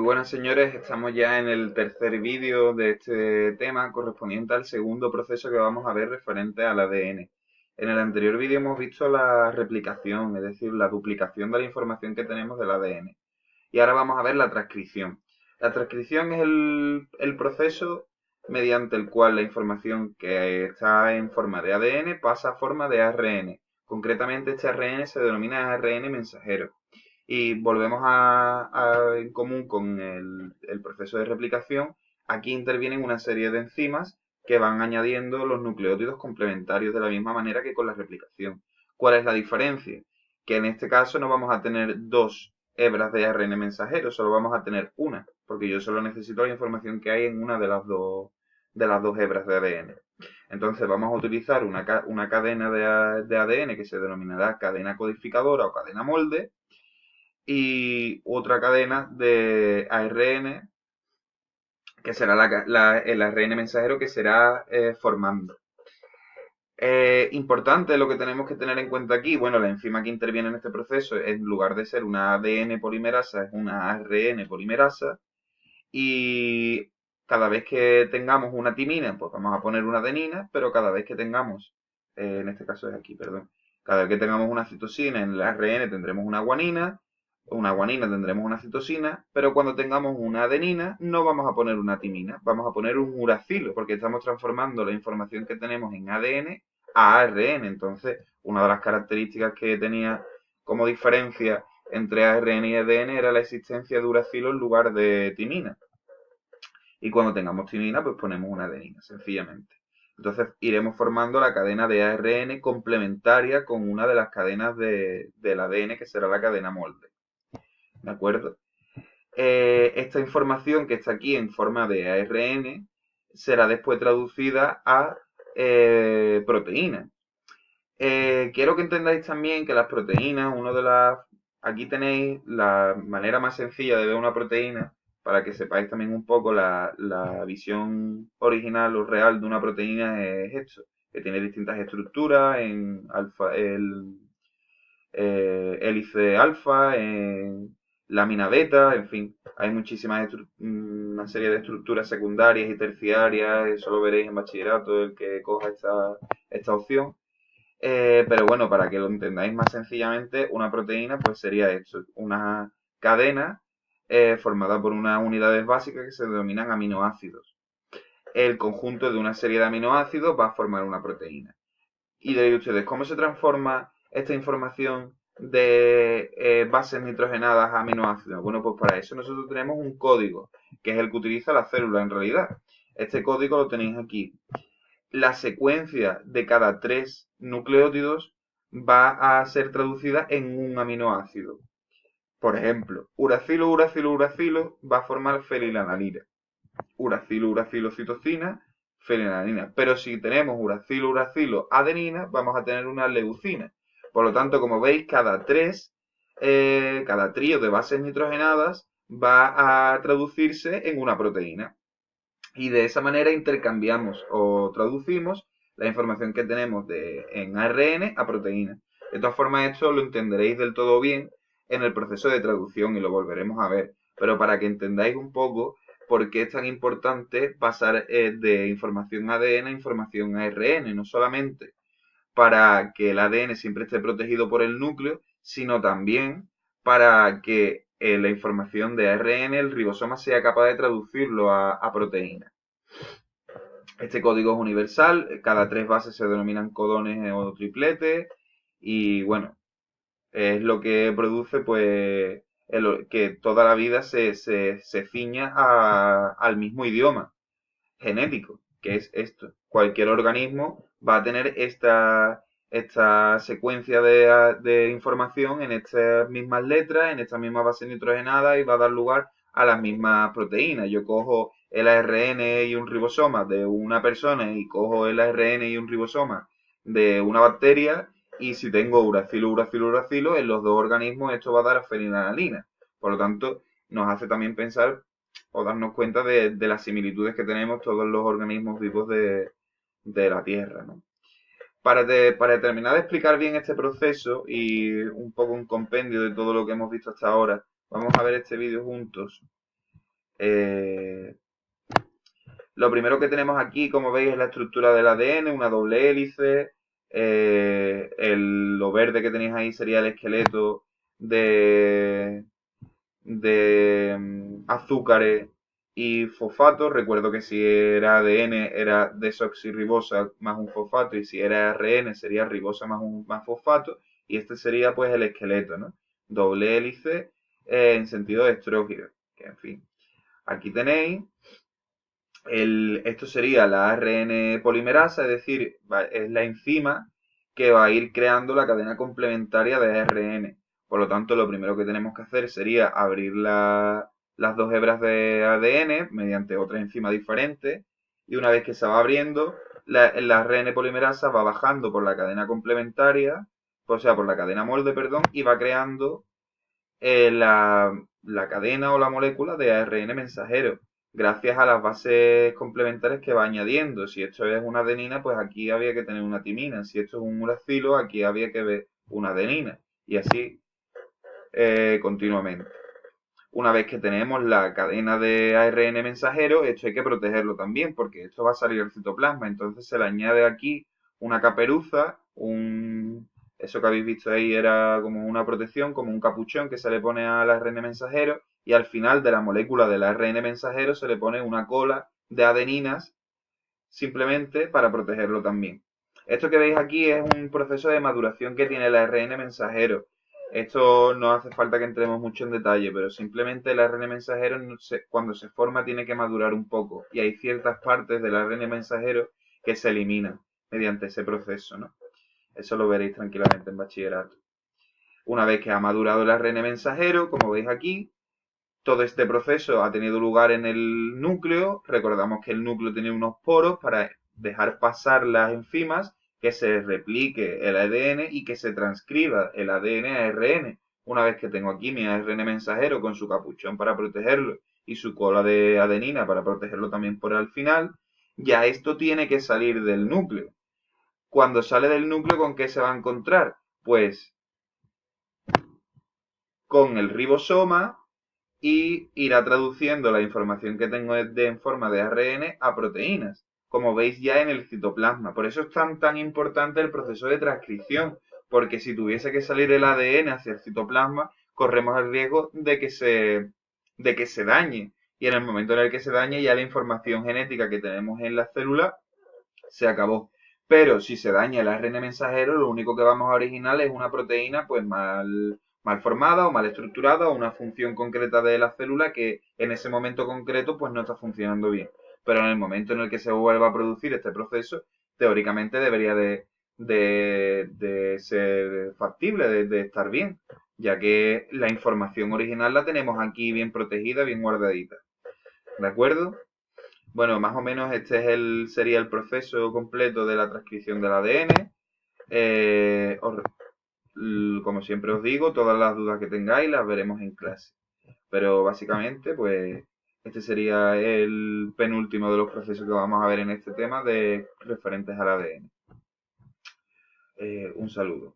buenas señores, estamos ya en el tercer vídeo de este tema correspondiente al segundo proceso que vamos a ver referente al ADN. En el anterior vídeo hemos visto la replicación, es decir, la duplicación de la información que tenemos del ADN. Y ahora vamos a ver la transcripción. La transcripción es el proceso mediante el cual la información que está en forma de ADN pasa a forma de ARN. Concretamente este ARN se denomina ARN mensajero. Y volvemos en común con el proceso de replicación. Aquí intervienen una serie de enzimas que van añadiendo los nucleótidos complementarios de la misma manera que con la replicación. ¿Cuál es la diferencia? Que en este caso no vamos a tener dos hebras de ARN mensajero, solo vamos a tener una, porque yo solo necesito la información que hay en una de las dos hebras de ADN. Entonces vamos a utilizar una cadena de ADN que se denominará cadena codificadora o cadena molde, y otra cadena de ARN, que será el ARN mensajero que será formando. Importante lo que tenemos que tener en cuenta aquí, bueno, la enzima que interviene en este proceso, en lugar de ser una ADN polimerasa, es una ARN polimerasa, y cada vez que tengamos una timina, pues vamos a poner una adenina, pero cada vez que tengamos, en este caso es aquí, perdón, cada vez que tengamos una citosina en el ARN tendremos una guanina tendremos una citosina, pero cuando tengamos una adenina no vamos a poner una timina, vamos a poner un uracilo, porque estamos transformando la información que tenemos en ADN a ARN. Entonces, una de las características que tenía como diferencia entre ARN y ADN era la existencia de uracilo en lugar de timina. Y cuando tengamos timina, pues ponemos una adenina, sencillamente. Entonces iremos formando la cadena de ARN complementaria con una de las cadenas del ADN, que será la cadena molde. ¿De acuerdo? Esta información que está aquí en forma de ARN será después traducida a proteínas. Quiero que entendáis también que las proteínas, aquí tenéis la manera más sencilla de ver una proteína, para que sepáis también un poco la visión original o real de una proteína es esto, que tiene distintas estructuras en hélice alfa, en lámina beta, en fin, hay una serie de estructuras secundarias y terciarias, eso lo veréis en bachillerato, el que coja esta opción. Pero bueno, para que lo entendáis más sencillamente, una proteína pues sería esto, una cadena formada por unas unidades básicas que se denominan aminoácidos. El conjunto de una serie de aminoácidos va a formar una proteína. Y diréis ustedes, ¿cómo se transforma esta información de bases nitrogenadas a aminoácidos? Bueno, pues para eso nosotros tenemos un código, que es el que utiliza la célula en realidad. Este código lo tenéis aquí. La secuencia de cada tres nucleótidos va a ser traducida en un aminoácido. Por ejemplo, uracilo, uracilo, uracilo va a formar fenilalanina. Uracilo, uracilo, citosina, fenilalanina. Pero si tenemos uracilo, uracilo, adenina, vamos a tener una leucina. Por lo tanto, como veis, cada trío de bases nitrogenadas va a traducirse en una proteína. Y de esa manera intercambiamos o traducimos la información que tenemos en ARN a proteína. De todas formas, esto lo entenderéis del todo bien en el proceso de traducción y lo volveremos a ver. Pero para que entendáis un poco por qué es tan importante pasar de información ADN a información ARN, no solamente para que el ADN siempre esté protegido por el núcleo, sino también para que la información de ARN, el ribosoma, sea capaz de traducirlo a proteína. Este código es universal, cada tres bases se denominan codones o tripletes, y bueno, es lo que produce pues que toda la vida se ciña al mismo idioma genético, que es esto. Cualquier organismo va a tener esta secuencia de información en estas mismas letras, en esta misma base nitrogenada, y va a dar lugar a las mismas proteínas. Yo cojo el ARN y un ribosoma de una persona y cojo el ARN y un ribosoma de una bacteria, y si tengo uracilo, uracilo, uracilo, en los dos organismos esto va a dar fenilalanina. Por lo tanto, nos hace también pensar o darnos cuenta de las similitudes que tenemos todos los organismos vivos de la Tierra, ¿no? Para terminar de explicar bien este proceso y un poco un compendio de todo lo que hemos visto hasta ahora, vamos a ver este vídeo juntos. Eh, lo primero que tenemos aquí, como veis, es la estructura del ADN, una doble hélice. Lo verde que tenéis ahí sería el esqueleto de, de azúcares y fosfatos. Recuerdo que si era ADN era desoxirribosa más un fosfato, y si era ARN sería ribosa más un más fosfato, y este sería pues el esqueleto, ¿no? Doble hélice en sentido de estrógeno, que en fin. Aquí tenéis, esto sería la ARN polimerasa, es decir, es la enzima que va a ir creando la cadena complementaria de ARN. Por lo tanto, lo primero que tenemos que hacer sería abrir las dos hebras de ADN mediante otra enzima diferente, y una vez que se va abriendo, la ARN polimerasa va bajando por la cadena complementaria, o sea, por la cadena molde, perdón, y va creando la cadena o la molécula de ARN mensajero, gracias a las bases complementarias que va añadiendo. Si esto es una adenina, pues aquí había que tener una timina. Si esto es un uracilo, aquí había que ver una adenina. Y así continuamente. Una vez que tenemos la cadena de ARN mensajero, esto hay que protegerlo también, porque esto va a salir al citoplasma. Entonces se le añade aquí una caperuza, eso que habéis visto ahí era como una protección, como un capuchón que se le pone al ARN mensajero, y al final de la molécula del ARN mensajero se le pone una cola de adeninas, simplemente para protegerlo también. Esto que veis aquí es un proceso de maduración que tiene el ARN mensajero. Esto no hace falta que entremos mucho en detalle, pero simplemente el ARN mensajero cuando se forma tiene que madurar un poco, y hay ciertas partes del ARN mensajero que se eliminan mediante ese proceso, ¿no? Eso lo veréis tranquilamente en bachillerato. Una vez que ha madurado el ARN mensajero, como veis aquí, todo este proceso ha tenido lugar en el núcleo. Recordamos que el núcleo tiene unos poros para dejar pasar las enzimas, que se replique el ADN y que se transcriba el ADN a ARN. Una vez que tengo aquí mi ARN mensajero con su capuchón para protegerlo y su cola de adenina para protegerlo también por el final, ya esto tiene que salir del núcleo. Cuando sale del núcleo, ¿con qué se va a encontrar? Pues con el ribosoma, y irá traduciendo la información que tengo en forma de ARN a proteínas, como veis ya en el citoplasma. Por eso es tan importante el proceso de transcripción, porque si tuviese que salir el ADN hacia el citoplasma, corremos el riesgo de que se dañe. Y en el momento en el que se dañe, ya la información genética que tenemos en la célula se acabó. Pero si se daña el ARN mensajero, lo único que vamos a originar es una proteína pues mal formada o mal estructurada, o una función concreta de la célula que en ese momento concreto pues no está funcionando bien. Pero en el momento en el que se vuelva a producir este proceso, teóricamente debería de ser factible, de estar bien, ya que la información original la tenemos aquí bien protegida, bien guardadita. ¿De acuerdo? Bueno, más o menos este es sería el proceso completo de la transcripción del ADN. Eh, os- Como siempre os digo, todas las dudas que tengáis las veremos en clase. Pero básicamente, pues, este sería el penúltimo de los procesos que vamos a ver en este tema de referentes al ADN. Un saludo.